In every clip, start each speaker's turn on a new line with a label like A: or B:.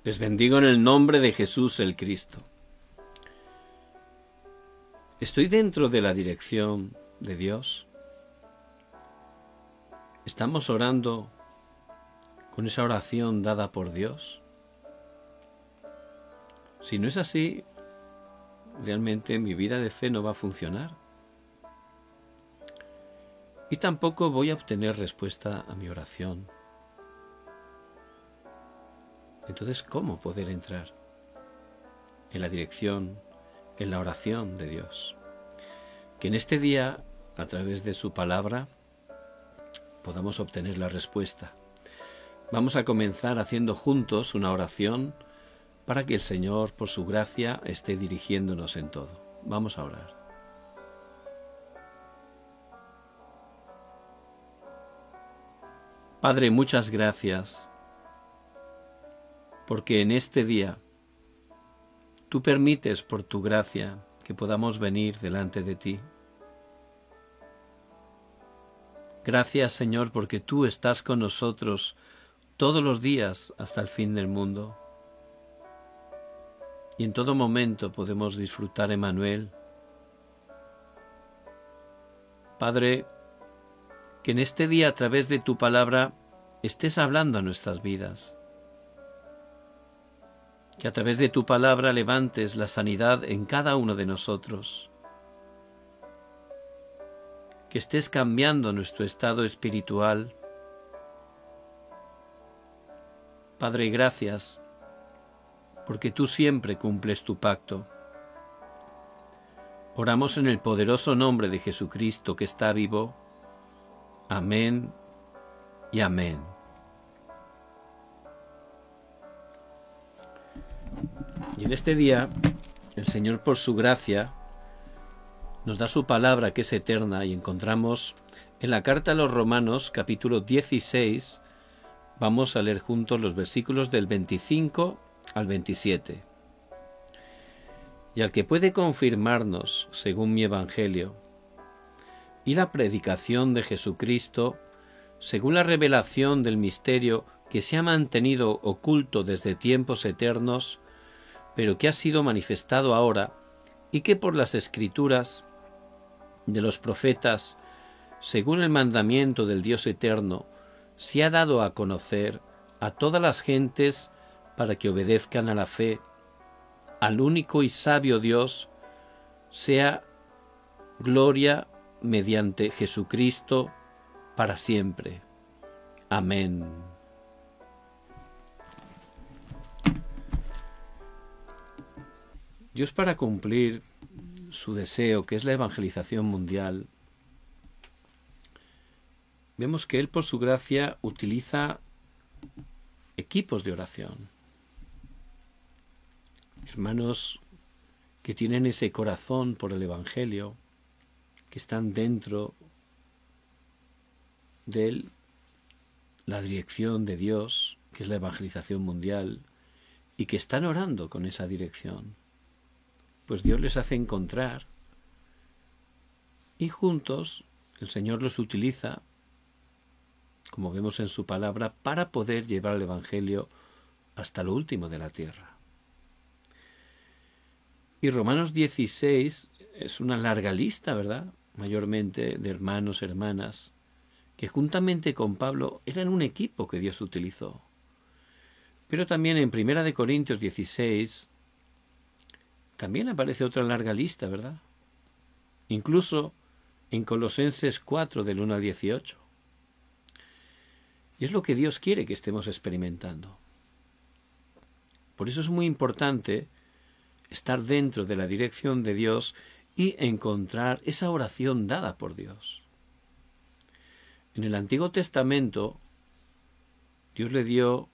A: Les bendigo en el nombre de Jesús el Cristo. ¿Estoy dentro de la dirección de Dios? ¿Estamos orando con esa oración dada por Dios? Si no es así, realmente mi vida de fe no va a funcionar. Y tampoco voy a obtener respuesta a mi oración. Entonces, ¿cómo poder entrar en la dirección, en la oración de Dios? Que en este día, a través de su palabra, podamos obtener la respuesta. Vamos a comenzar haciendo juntos una oración para que el Señor, por su gracia, esté dirigiéndonos en todo. Vamos a orar. Padre, muchas gracias, porque en este día tú permites por tu gracia que podamos venir delante de ti. Gracias, Señor, porque tú estás con nosotros todos los días hasta el fin del mundo. Y en todo momento podemos disfrutar, Emmanuel. Padre, que en este día a través de tu palabra estés hablando a nuestras vidas. Que a través de tu palabra levantes la sanidad en cada uno de nosotros. Que estés cambiando nuestro estado espiritual. Padre, gracias, porque tú siempre cumples tu pacto. Oramos en el poderoso nombre de Jesucristo que está vivo. Amén y amén. Y en este día, el Señor por su gracia nos da su palabra que es eterna y encontramos en la carta a los Romanos, capítulo 16, vamos a leer juntos los versículos del 25 al 27. Y al que puede confirmarnos, según mi evangelio, y la predicación de Jesucristo, según la revelación del misterio que se ha mantenido oculto desde tiempos eternos, pero que ha sido manifestado ahora, y que por las Escrituras de los profetas, según el mandamiento del Dios eterno, se ha dado a conocer a todas las gentes para que obedezcan a la fe, al único y sabio Dios, sea gloria mediante Jesucristo para siempre. Amén. Dios, para cumplir su deseo, que es la evangelización mundial, vemos que Él por su gracia utiliza equipos de oración. Hermanos que tienen ese corazón por el Evangelio, que están dentro de la dirección de Dios, que es la evangelización mundial, y que están orando con esa dirección. Pues Dios les hace encontrar y juntos el Señor los utiliza, como vemos en su palabra, para poder llevar el Evangelio hasta lo último de la tierra. Y Romanos 16 es una larga lista, ¿verdad? Mayormente de hermanos, hermanas, que juntamente con Pablo eran un equipo que Dios utilizó. Pero también en 1 Corintios 16 también aparece otra larga lista, ¿verdad? Incluso en Colosenses 4 del 1 al 18. Y es lo que Dios quiere que estemos experimentando. Por eso es muy importante estar dentro de la dirección de Dios y encontrar esa oración dada por Dios. En el Antiguo Testamento, Dios le dio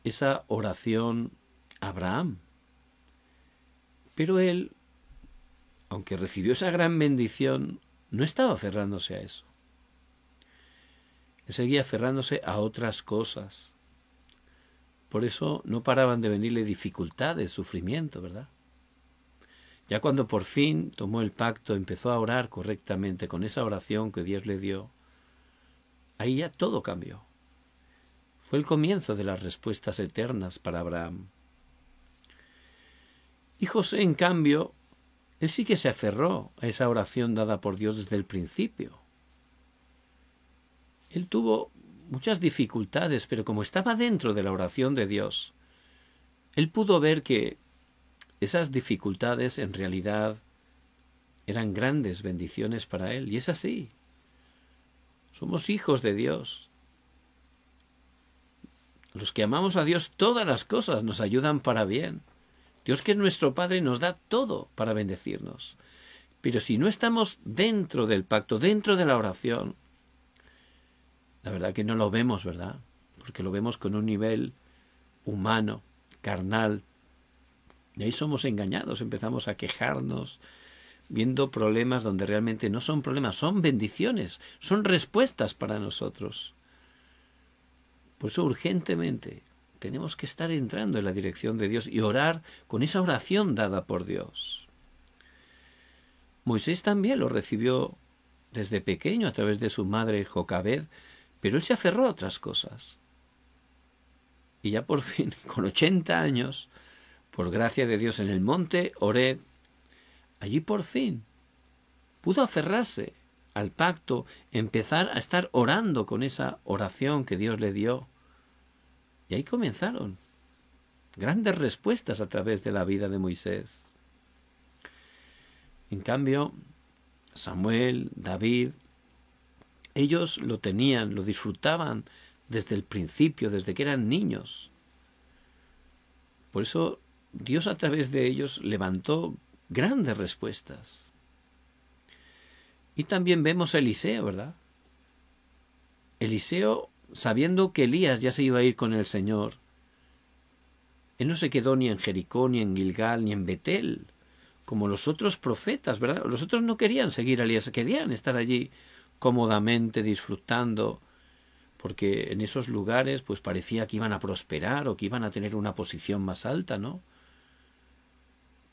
A: esa oración a Abraham. Pero él, aunque recibió esa gran bendición, no estaba aferrándose a eso. Él seguía aferrándose a otras cosas. Por eso no paraban de venirle dificultades, sufrimiento, ¿verdad? Ya cuando por fin tomó el pacto, empezó a orar correctamente con esa oración que Dios le dio, ahí ya todo cambió. Fue el comienzo de las respuestas eternas para Abraham. Y José, en cambio, él sí que se aferró a esa oración dada por Dios desde el principio. Él tuvo muchas dificultades, pero como estaba dentro de la oración de Dios, él pudo ver que esas dificultades en realidad eran grandes bendiciones para él. Y es así. Somos hijos de Dios. Los que amamos a Dios, todas las cosas nos ayudan para bien. Dios, que es nuestro Padre, nos da todo para bendecirnos. Pero si no estamos dentro del pacto, dentro de la oración, la verdad que no lo vemos, ¿verdad? Porque lo vemos con un nivel humano, carnal. Y ahí somos engañados, empezamos a quejarnos, viendo problemas donde realmente no son problemas, son bendiciones, son respuestas para nosotros. Por eso urgentemente tenemos que estar entrando en la dirección de Dios y orar con esa oración dada por Dios. Moisés también lo recibió desde pequeño a través de su madre Jocabed, pero él se aferró a otras cosas. Y ya por fin, con 80 años, por gracia de Dios en el monte Horeb, allí por fin pudo aferrarse al pacto, empezar a estar orando con esa oración que Dios le dio. Y ahí comenzaron grandes respuestas a través de la vida de Moisés. En cambio, Samuel, David, ellos lo tenían, lo disfrutaban desde el principio, desde que eran niños. Por eso Dios a través de ellos levantó grandes respuestas. Y también vemos a Eliseo, ¿verdad? Eliseo, sabiendo que Elías ya se iba a ir con el Señor, él no se quedó ni en Jericó, ni en Gilgal, ni en Betel, como los otros profetas, ¿verdad? Los otros no querían seguir a Elías, querían estar allí cómodamente disfrutando, porque en esos lugares pues parecía que iban a prosperar o que iban a tener una posición más alta, ¿no?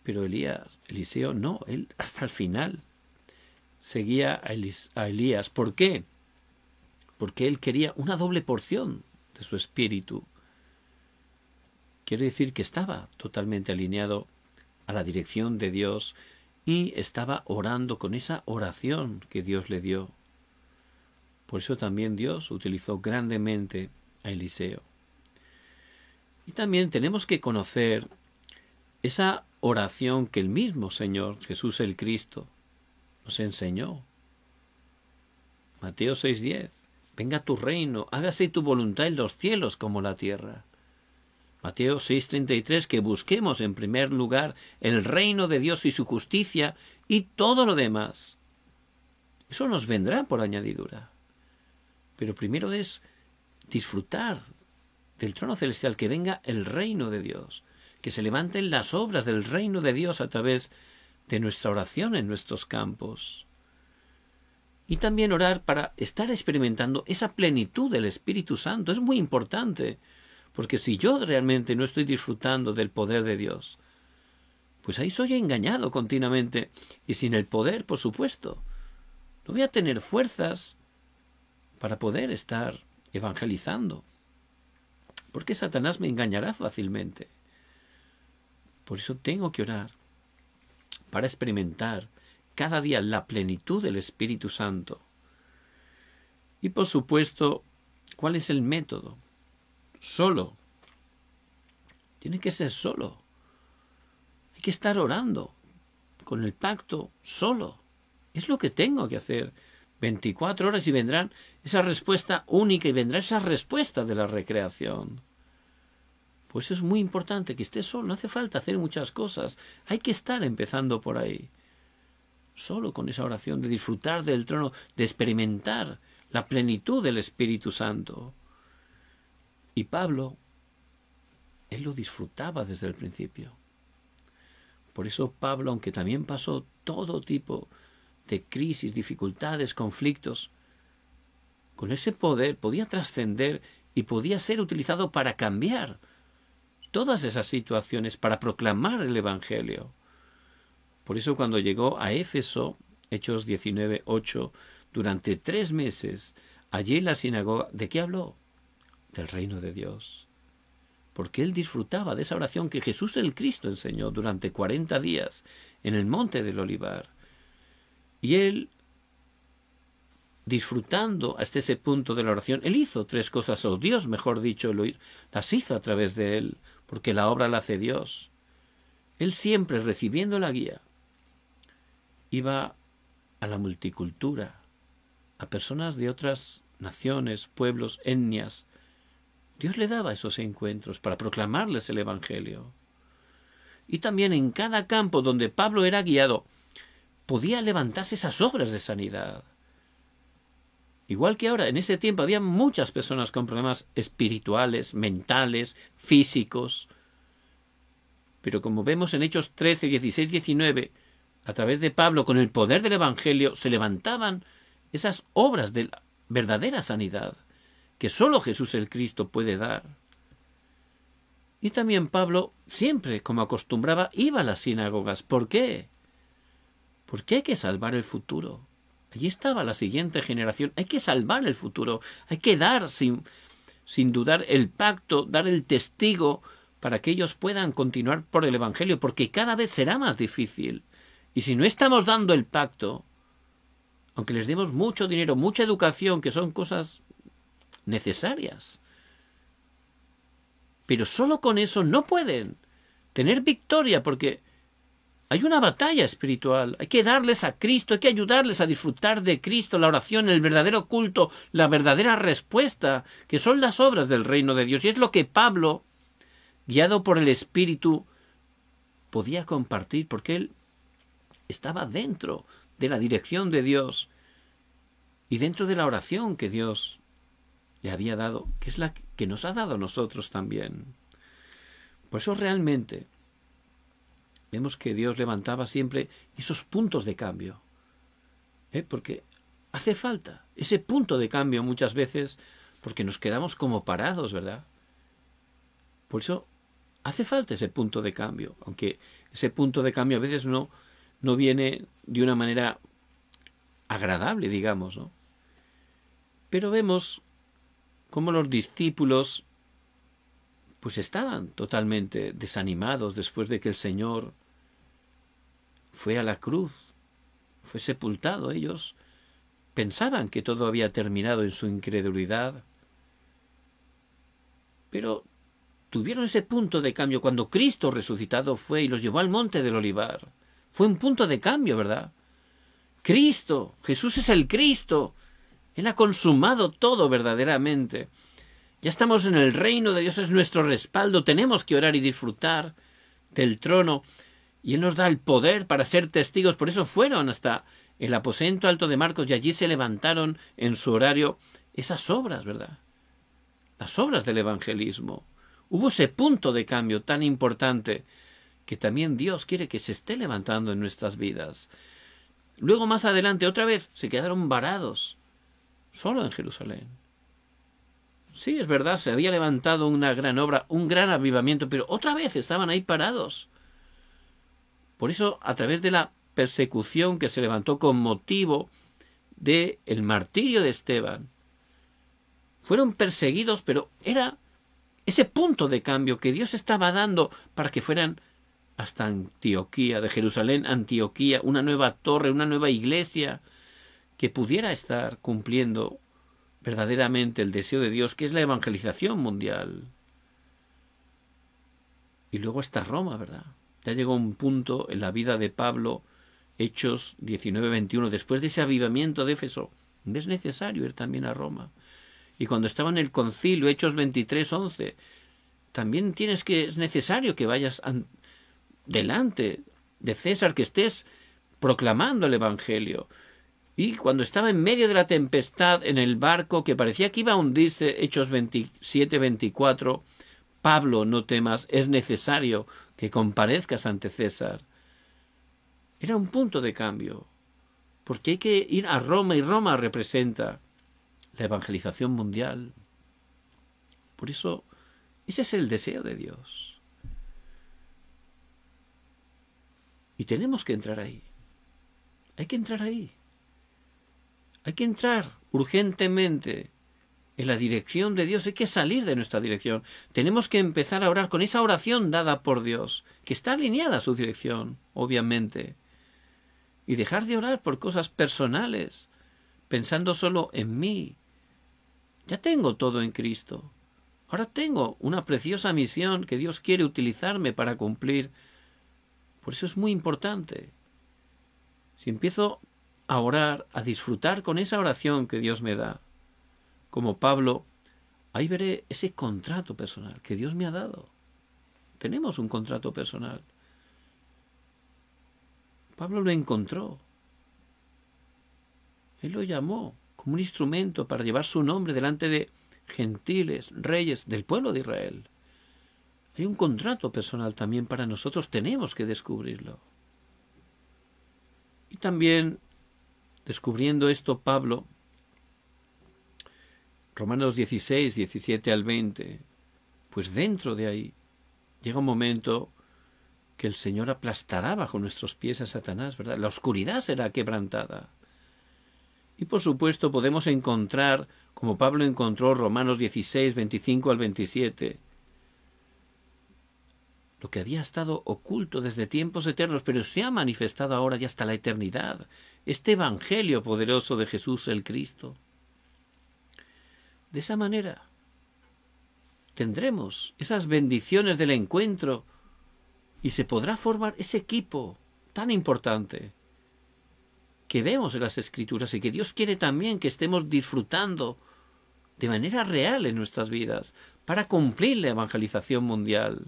A: Pero Eliseo no, él hasta el final seguía a Elías. ¿Por qué? Porque él quería una doble porción de su espíritu. Quiere decir que estaba totalmente alineado a la dirección de Dios y estaba orando con esa oración que Dios le dio. Por eso también Dios utilizó grandemente a Eliseo. Y también tenemos que conocer esa oración que el mismo Señor, Jesús el Cristo, nos enseñó. Mateo 6:10. Venga tu reino, hágase tu voluntad en los cielos como la tierra. Mateo 6:33, que busquemos en primer lugar el reino de Dios y su justicia, y todo lo demás. Eso nos vendrá por añadidura. Pero primero es disfrutar del trono celestial, que venga el reino de Dios, que se levanten las obras del reino de Dios a través de nuestra oración en nuestros campos. Y también orar para estar experimentando esa plenitud del Espíritu Santo. Es muy importante, porque si yo realmente no estoy disfrutando del poder de Dios, pues ahí soy engañado continuamente. Y sin el poder, por supuesto, no voy a tener fuerzas para poder estar evangelizando, porque Satanás me engañará fácilmente. Por eso tengo que orar para experimentar cada día la plenitud del Espíritu Santo. Y por supuesto, ¿cuál es el método? Solo. Tiene que ser solo. Hay que estar orando con el pacto solo. Es lo que tengo que hacer. 24 horas y vendrán esa respuesta única y vendrá esa respuesta de la recreación. Pues es muy importante que esté solo. No hace falta hacer muchas cosas. Hay que estar empezando por ahí. Solo con esa oración de disfrutar del trono, de experimentar la plenitud del Espíritu Santo. Y Pablo, él lo disfrutaba desde el principio. Por eso Pablo, aunque también pasó todo tipo de crisis, dificultades, conflictos, con ese poder podía trascender y podía ser utilizado para cambiar todas esas situaciones, para proclamar el Evangelio. Por eso cuando llegó a Éfeso, Hechos 19:8, durante 3 meses, allí en la sinagoga, ¿de qué habló? del reino de Dios. Porque él disfrutaba de esa oración que Jesús el Cristo enseñó durante 40 días en el monte del Olivar. Y él, disfrutando hasta ese punto de la oración, él hizo 3 cosas, o Dios, mejor dicho, las hizo a través de él, porque la obra la hace Dios. Él siempre, recibiendo la guía, iba a la multicultura, a personas de otras naciones, pueblos, etnias. Dios le daba esos encuentros para proclamarles el Evangelio. Y también en cada campo donde Pablo era guiado, podía levantarse esas obras de sanidad. Igual que ahora, en ese tiempo había muchas personas con problemas espirituales, mentales, físicos. Pero como vemos en Hechos 13, 16, 19, a través de Pablo, con el poder del Evangelio, se levantaban esas obras de la verdadera sanidad que sólo Jesús el Cristo puede dar. Y también Pablo, siempre, como acostumbraba, iba a las sinagogas. ¿Por qué? Porque hay que salvar el futuro. Allí estaba la siguiente generación. Hay que salvar el futuro. Hay que dar sin dudar el pacto, dar el testigo para que ellos puedan continuar por el Evangelio, porque cada vez será más difícil. Y si no estamos dando el pacto, aunque les demos mucho dinero, mucha educación, que son cosas necesarias, pero solo con eso no pueden tener victoria, porque hay una batalla espiritual. Hay que darles a Cristo, hay que ayudarles a disfrutar de Cristo, la oración, el verdadero culto, la verdadera respuesta, que son las obras del reino de Dios. Y es lo que Pablo, guiado por el Espíritu, podía compartir, porque él estaba dentro de la dirección de Dios y dentro de la oración que Dios le había dado, que es la que nos ha dado a nosotros también. Por eso realmente vemos que Dios levantaba siempre esos puntos de cambio, porque hace falta ese punto de cambio muchas veces, porque nos quedamos como parados, ¿verdad? Por eso hace falta ese punto de cambio, aunque ese punto de cambio a veces no viene de una manera agradable, digamos, ¿no? Pero vemos cómo los discípulos pues estaban totalmente desanimados después de que el Señor fue a la cruz, fue sepultado. Ellos pensaban que todo había terminado en su incredulidad, pero tuvieron ese punto de cambio cuando Cristo resucitado fue y los llevó al monte del Olivar. Fue un punto de cambio, ¿verdad? Cristo, Jesús es el Cristo. Él ha consumado todo verdaderamente. Ya estamos en el reino de Dios, es nuestro respaldo. Tenemos que orar y disfrutar del trono. Y Él nos da el poder para ser testigos. Por eso fueron hasta el aposento alto de Marcos y allí se levantaron en su horario esas obras, ¿verdad? Las obras del evangelismo. Hubo ese punto de cambio tan importante que también Dios quiere que se esté levantando en nuestras vidas. Luego más adelante otra vez se quedaron varados solo en Jerusalén. Sí, es verdad, se había levantado una gran obra, un gran avivamiento, pero otra vez estaban ahí parados. Por eso, a través de la persecución que se levantó con motivo del martirio de Esteban, fueron perseguidos, pero era ese punto de cambio que Dios estaba dando para que fueran hasta Antioquía, de Jerusalén a Antioquía, una nueva torre, una nueva iglesia que pudiera estar cumpliendo verdaderamente el deseo de Dios, que es la evangelización mundial. Y luego está Roma, ¿verdad? Ya llegó un punto en la vida de Pablo, Hechos 19, 21, después de ese avivamiento de Éfeso, es necesario ir también a Roma. Y cuando estaba en el concilio, Hechos 23, 11, también es necesario que vayas delante de César, que estés proclamando el Evangelio. Y cuando estaba en medio de la tempestad en el barco que parecía que iba a hundirse, Hechos 27, 24, Pablo, no temas, es necesario que comparezcas ante César. Era un punto de cambio, porque hay que ir a Roma y Roma representa la evangelización mundial. Por eso, ese es el deseo de Dios. Y tenemos que entrar ahí. Hay que entrar ahí. Hay que entrar urgentemente en la dirección de Dios, hay que salir de nuestra dirección. Tenemos que empezar a orar con esa oración dada por Dios, que está alineada a su dirección, obviamente. Y dejar de orar por cosas personales, pensando solo en mí. Ya tengo todo en Cristo. Ahora tengo una preciosa misión que Dios quiere utilizarme para cumplir. Por eso es muy importante. Si empiezo a orar, a disfrutar con esa oración que Dios me da, como Pablo, ahí veré ese contrato personal que Dios me ha dado. Tenemos un contrato personal. Pablo lo encontró. Él lo llamó como un instrumento para llevar su nombre delante de gentiles, reyes del pueblo de Israel. Hay un contrato personal también para nosotros, tenemos que descubrirlo. Y también, descubriendo esto, Pablo, Romanos 16, 17 al 20, pues dentro de ahí llega un momento que el Señor aplastará bajo nuestros pies a Satanás, ¿verdad? La oscuridad será quebrantada. Y por supuesto podemos encontrar, como Pablo encontró Romanos 16, 25 al 27, lo que había estado oculto desde tiempos eternos, pero se ha manifestado ahora y hasta la eternidad, este Evangelio poderoso de Jesús el Cristo. De esa manera tendremos esas bendiciones del encuentro y se podrá formar ese equipo tan importante que vemos en las Escrituras y que Dios quiere también que estemos disfrutando de manera real en nuestras vidas para cumplir la evangelización mundial.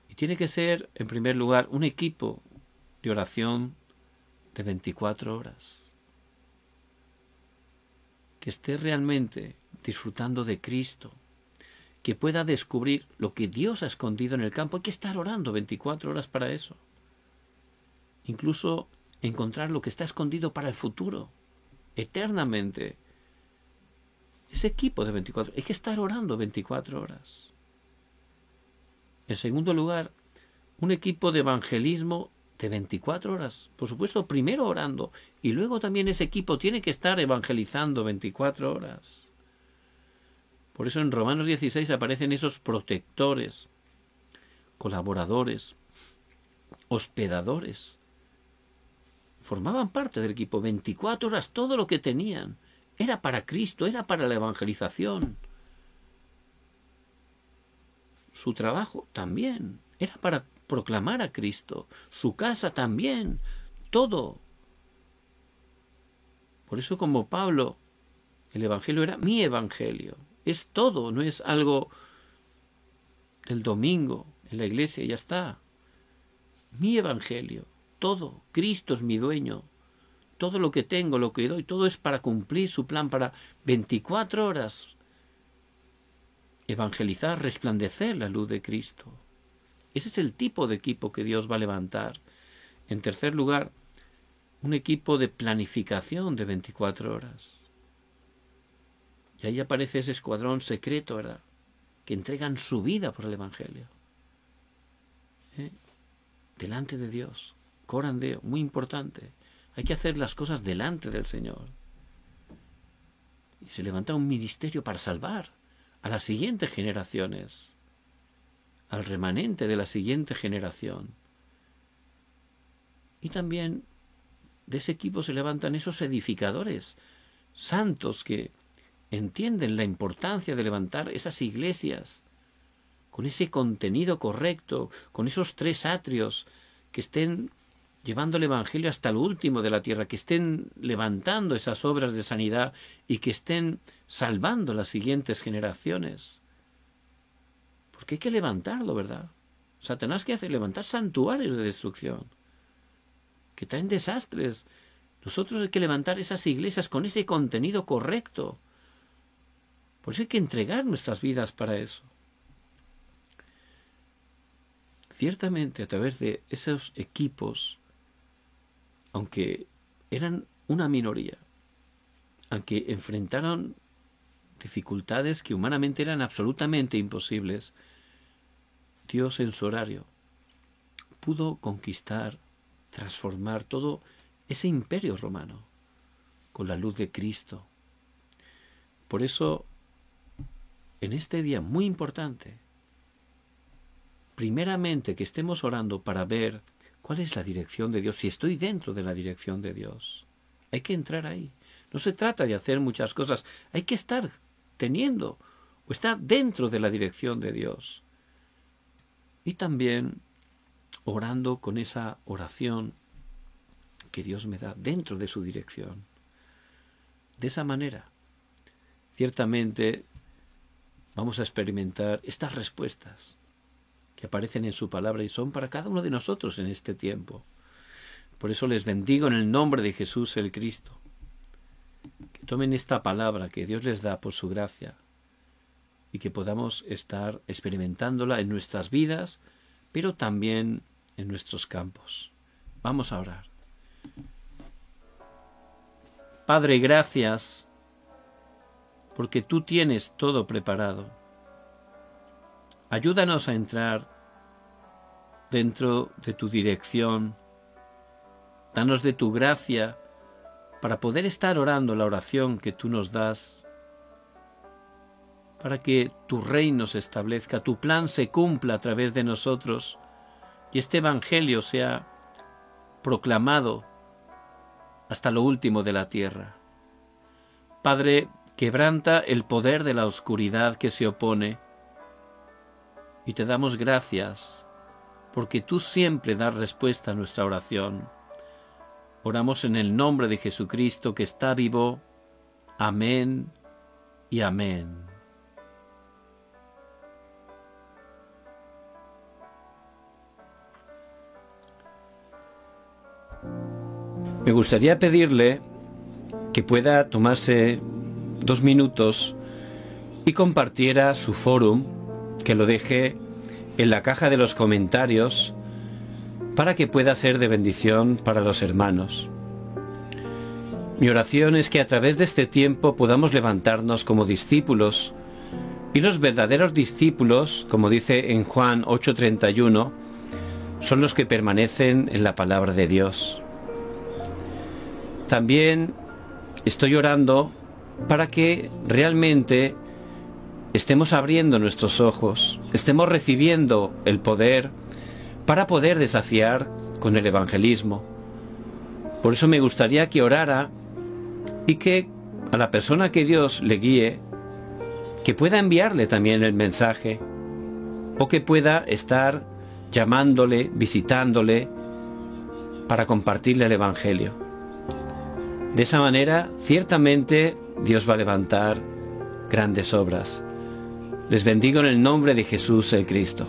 A: Y tiene que ser, en primer lugar, un equipo de oración de 24 horas. Que esté realmente disfrutando de Cristo, que pueda descubrir lo que Dios ha escondido en el campo. Hay que estar orando 24 horas para eso. Incluso encontrar lo que está escondido para el futuro, eternamente. Ese equipo de 24 horas, hay que estar orando 24 horas. En segundo lugar, un equipo de evangelismo de 24 horas. Por supuesto, primero orando y luego también ese equipo tiene que estar evangelizando 24 horas. Por eso en Romanos 16 aparecen esos protectores, colaboradores, hospedadores. Formaban parte del equipo 24 horas, todo lo que tenían era para Cristo, era para la evangelización. Su trabajo también era para proclamar a Cristo, su casa también, todo. Por eso, como Pablo, el evangelio era mi evangelio, es todo, no es algo del domingo en la iglesia y ya está. Mi evangelio, todo, Cristo es mi dueño, todo lo que tengo, lo que doy, todo es para cumplir su plan, para 24 horas evangelizar, resplandecer la luz de Cristo. Ese es el tipo de equipo que Dios va a levantar. En tercer lugar, un equipo de planificación de 24 horas. Y ahí aparece ese escuadrón secreto, ¿verdad?, que entregan su vida por el Evangelio. Delante de Dios. Coran Deo, muy importante. Hay que hacer las cosas delante del Señor. Y se levanta un ministerio para salvar a las siguientes generaciones, al remanente de la siguiente generación. Y también de ese equipo se levantan esos edificadores santos que entienden la importancia de levantar esas iglesias con ese contenido correcto, con esos 3 atrios que estén llevando el Evangelio hasta lo último de la tierra, que estén levantando esas obras de sanidad y que estén salvando las siguientes generaciones. Porque hay que levantarlo, ¿verdad? Satanás, ¿qué hace? Levantar santuarios de destrucción, que traen desastres. Nosotros hay que levantar esas iglesias con ese contenido correcto. Por eso hay que entregar nuestras vidas para eso. Ciertamente, a través de esos equipos, aunque eran una minoría, aunque enfrentaron dificultades que humanamente eran absolutamente imposibles, Dios en su horario pudo conquistar, transformar todo ese imperio romano con la luz de Cristo. Por eso, en este día muy importante, primeramente que estemos orando para ver cuál es la dirección de Dios, si estoy dentro de la dirección de Dios. Hay que entrar ahí. No se trata de hacer muchas cosas, hay que estar teniendo o estar dentro de la dirección de Dios. Y también orando con esa oración que Dios me da dentro de su dirección. De esa manera, ciertamente vamos a experimentar estas respuestas que aparecen en su palabra y son para cada uno de nosotros en este tiempo. Por eso les bendigo en el nombre de Jesús el Cristo. Que tomen esta palabra que Dios les da por su gracia y que podamos estar experimentándola en nuestras vidas, pero también en nuestros campos. Vamos a orar. Padre, gracias porque tú tienes todo preparado. Ayúdanos a entrar dentro de tu dirección. Danos de tu gracia para poder estar orando la oración que tú nos das, para que tu reino se establezca, tu plan se cumpla a través de nosotros y este evangelio sea proclamado hasta lo último de la tierra. Padre, quebranta el poder de la oscuridad que se opone y te damos gracias porque tú siempre das respuesta a nuestra oración. Oramos en el nombre de Jesucristo que está vivo. Amén y amén. Me gustaría pedirle que pueda tomarse 2 minutos y compartiera su fórum, que lo deje en la caja de los comentarios para que pueda ser de bendición para los hermanos. Mi oración es que a través de este tiempo podamos levantarnos como discípulos y los verdaderos discípulos, como dice en Juan 8:31, son los que permanecen en la palabra de Dios. También estoy orando para que realmente estemos abriendo nuestros ojos, estemos recibiendo el poder para poder desafiar con el evangelismo. Por eso me gustaría que orara y que a la persona que Dios le guíe, que pueda enviarle también el mensaje o que pueda estar llamándole, visitándole para compartirle el evangelio. De esa manera, ciertamente, Dios va a levantar grandes obras. Les bendigo en el nombre de Jesús el Cristo.